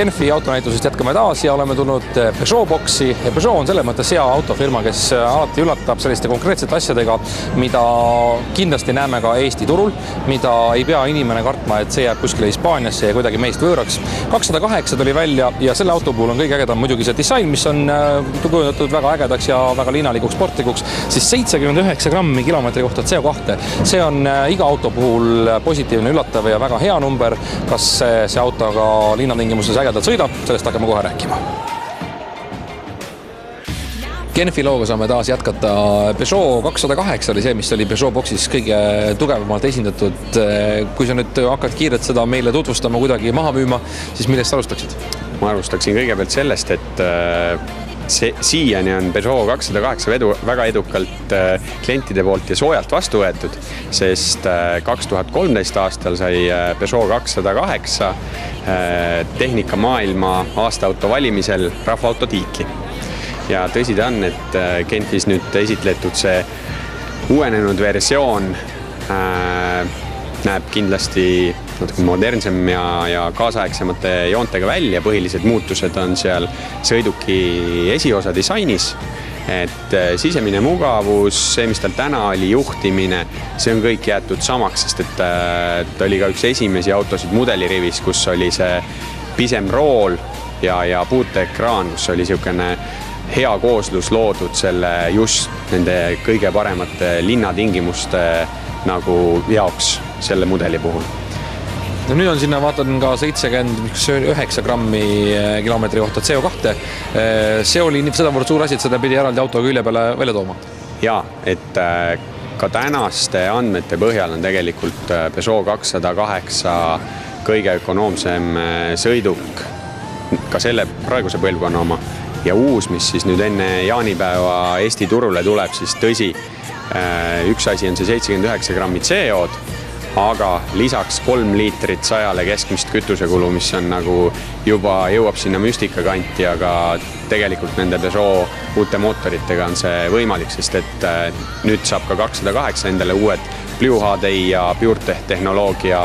Genfi autonäitusest jätkame taas ja oleme tulnud Peugeot boksi. Peugeot on selles mõttes hea autofirma, kes alati üllatab selliste konkreetsete asjadega, mida kindlasti näeme ka Eesti turul, mida ei pea inimene kartma, et see jääb kuskile Hispaaniasse ja kuidagi meist võõraks. 208 tuli välja ja selle auto puhul on kõige ägedam muidugi see disain, mis on kujundatud väga ägedaks ja väga linnalikuks, sportlikuks, siis 79 grammi kilomeetri kohta CO2. See on iga auto puhul positiivne, üllatav ja väga hea number. Kas see auto ka linnatingimustes ägedalt sõidab, sellest hakkame kohe rääkima. Genfi looga saame taas jätkata. Peugeot 208 oli see, mis oli Peugeot boksis kõige tugevamalt esindatud. Kui sa nüüd hakkad kiirelt seda meile tutvustama, kuidagi maha müüma, siis millest alustaksid? Ma alustaksin kõigepealt sellest, et siiani on Peugeot 208 väga edukalt klientide poolt ja soojalt vastu võetud, sest 2013 aastal sai Peugeot 208 tehnika maailma aastaauto valimisel rahvaauto tiitli. Ja tõsi ta on, et Genfis nüüd esitletud see uuenenud versioon näeb kindlasti modernsem ja kaasaegsemate joontega välja. Põhilised muutused on seal sõiduki esiosa disainis, et sisemine mugavus, see, mis tal täna oli, juhtimine, see on kõik jäetud samaks, sest et ta oli ka üks esimesi autosid mudelirivis, kus oli see pisem rool ja puuteekraan, kus oli niisugune hea kooslus loodud selle just nende kõige paremate linnatingimuste nagu jaoks selle mudeli puhul. No nüüd on sinna, vaatan ka 79 grammi kilomeetri kohta CO2. See oli sedavõrd suur asi, et seda pidi eraldi auto külje peale välja tooma. Ja, et ka tänaste andmete põhjal on tegelikult Peugeot 208 kõige ökonoomsem sõiduk, ka selle praeguse põlvkonna oma. Ja uus, mis siis nüüd enne jaanipäeva Eesti turule tuleb, siis tõsi, üks asi on see 79 grammi CO-d, aga lisaks 3 liitrit 100 keskmist kütusekulu, mis on nagu juba jõuab sinna müstika kanti, aga tegelikult nende Peugeot uute mootoritega on see võimalik, sest et nüüd saab ka 208 endale uued Blue HDI ja PureTech tehnoloogia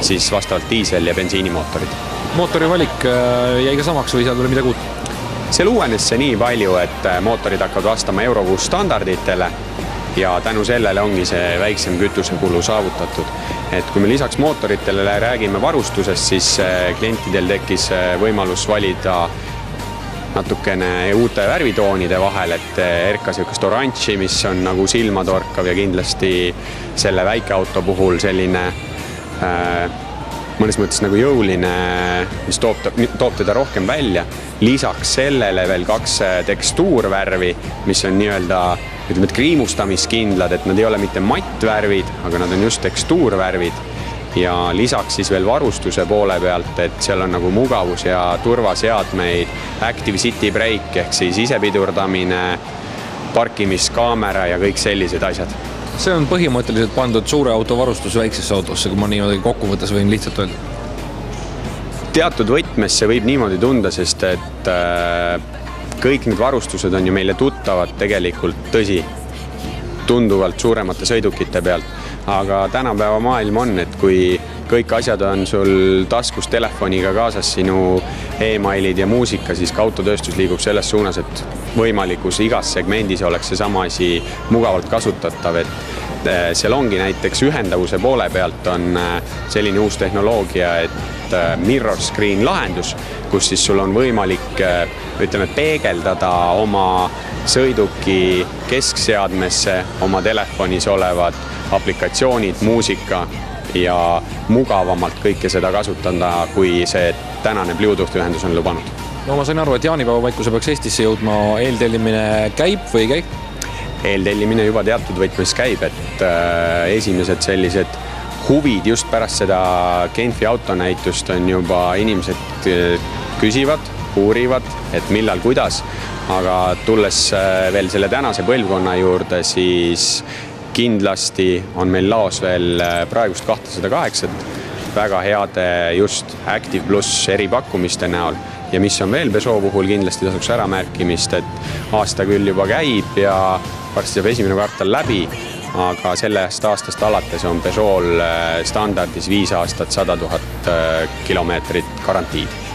siis vastavalt diisel- ja bensiinimootorid. Mootori valik jäi ka samaks või seal tuli midagi uut? Seal uuenes see nii palju, et mootorid hakkavad vastama Euro 6 standarditele ja tänu sellele ongi see väiksem kütusekulu saavutatud. Et kui me lisaks mootoritele räägime varustusest, siis klientidel tekkis võimalus valida natukene uute värvitoonide vahel, et erkas niisugust oranži, mis on nagu silmatorkav ja kindlasti selle väikeauto puhul selline mõnes mõttes nagu jõuline, mis toob teda rohkem välja. Lisaks sellele veel 2 tekstuurvärvi, mis on nii-öelda kriimustamiskindlad, et nad ei ole mitte mattvärvid, aga nad on just tekstuurvärvid. Ja lisaks siis veel varustuse poole pealt, et seal on nagu mugavus ja turvaseadmeid, Active City Brake ehk siis isepidurdamine, parkimiskaamera ja kõik sellised asjad. See on põhimõtteliselt pandud suure auto varustus väiksesse autosse, kui ma niimoodi kokkuvõttes võin lihtsalt öelda. Teatud võtmes see võib niimoodi tunda, sest et kõik need varustused on ju meile tuttavad tegelikult tõsi tunduvalt suuremate sõidukite pealt. Aga tänapäeva maailm on, et kui kõik asjad on sul taskus telefoniga kaasas, sinu e-mailid ja muusika, siis ka autotööstus liigub selles suunas, et võimalikus igas segmendis oleks see sama asi mugavalt kasutatav, et seal ongi näiteks ühendavuse poole pealt on selline uus tehnoloogia, et mirror screen lahendus, kus siis sul on võimalik peegeldada oma sõiduki keskseadmesse oma telefonis olevad aplikatsioonid, muusika ja mugavamalt kõike seda kasutada, kui see tänane Bluetooth ühendus on lubanud. No ma sain aru, et jaanipäeva vaikuse peaks Eestisse jõudma, eeltellimine käib või ei käib? Eeltellimine juba teatud võtmes käib, et esimesed sellised huvid just pärast seda Genfi autonäitust on juba inimesed küsivad, uurivad, et millal, kuidas, aga tulles veel selle tänase põlvkonna juurde, siis kindlasti on meil laos veel praegust 208 väga heade just Active Plus eripakkumiste näol. Ja mis on veel Peugeot puhul kindlasti tasuks ära märkimist, et aasta küll juba käib ja varsti saab esimene kvartal läbi, aga sellest aastast alates on Peugeot standardis 5 aastat 100 000 kilomeetrit garantiid.